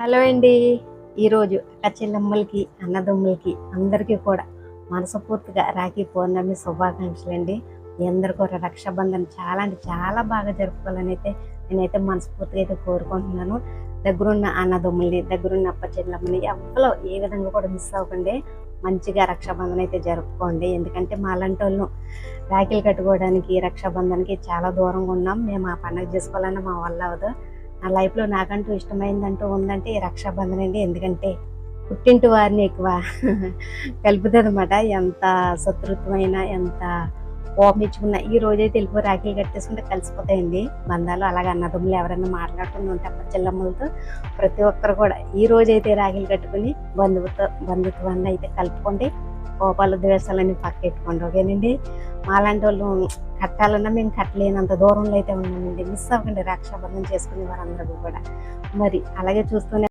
Hello అండి. ఈరోజు అక్క చెల్లెమ్మలకి, అన్నదమ్ములకి అందరికీ కూడా మనస్ఫూర్తిగా రాఖీ పౌర్ణమి శుభాకాంక్షలు అండి. మీ అందరూ కూడా రక్షాబంధన్ చాలా అంటే చాలా బాగా జరుపుకోవాలని నేనైతే మనస్ఫూర్తిగా అయితే కోరుకుంటున్నాను. దగ్గరున్న అన్నదమ్ముల్ని, దగ్గరున్న అక్క చెల్లెమ్మని ఎవ్వరూ ఏ విధంగా కూడా మిస్ అవ్వకండి. మంచిగా రక్షాబంధన్ అయితే జరుపుకోండి. ఎందుకంటే మాలాంటి వాళ్ళు రాఖీలు కట్టుకోవడానికి, రక్షాబంధన్కి చాలా దూరంగా ఉన్నాం. మేము ఆ పండుగ చేసుకోవాలన్నా మా వల్ల అవ్వదు. నా లైఫ్లో నాకంటూ ఇష్టమైందంటూ ఉందంటే ఈ రక్షాబంధన్ అండి. ఎందుకంటే పుట్టింటి వారిని ఎక్కువ కలుపుతుంది అనమాట. ఎంత శత్రుత్వమైన, ఎంత కోపమిచ్చుకున్నా ఈ రోజైతే వెళ్ళిపోయి రాఖీలు కట్టేసుకుంటే కలిసిపోతాయండి బంధాలు. అలాగే అన్నదమ్ములు ఎవరైనా మాట్లాడుకుని ఉంటే అప్ప చెల్లమ్మలతో ప్రతి ఒక్కరు కూడా ఈ రోజైతే రాఖీలు కట్టుకుని బంధుత్వాన్ని అయితే కలుపుకోండి. కోపాలు ద్వేషాలన్నీ పక్కెట్టుకోండి. ఓకేనండి. మాలాంటి వాళ్ళు కట్టాలన్నా మేము కట్టలేనంత దూరంలో అయితే ఉన్నామండి. మిస్ అవ్వకండి రక్షాబంధన్ చేసుకునే వారందరూ కూడా. మరి అలాగే చూస్తూనే